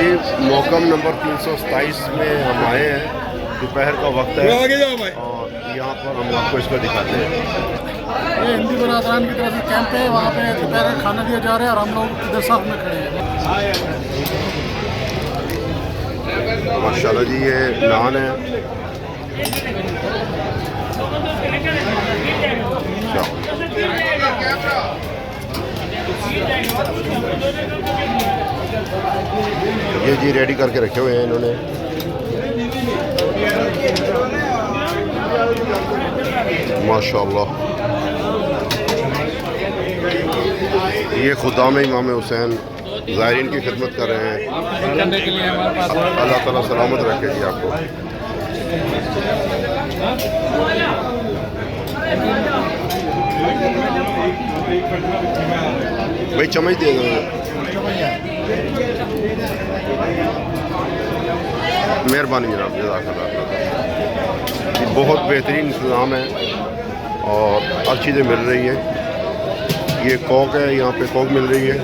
जी मौकम number 327 में हम आए हैं, दोपहर का वक्त है और यहाँ पर हम आपको इसको दिखाते हैं। ये हिंदी बरादरान की तरफ से कैंप है, वहाँ पे दोपहर का खाना दिया जा रहा है और हम लोग इधर साथ में खड़े हैं। माशाल्लाह जी ये नान है। ये जी रेडी करके रखे हुए हैं इन्होंने। माशाल्लाह ये खुदाम इमाम हुसैन ज़ायरीन की खिदमत कर रहे हैं। अल्लाह ताला सलामत रखे जी आपको। भाई चम्मच दे दो। मेहरबानी जनाब, जज़ाकल्लाह। बहुत बेहतरीन इंतज़ाम है और हर चीज़ें मिल रही हैं। ये कोक है, यहाँ पे कोक मिल रही है।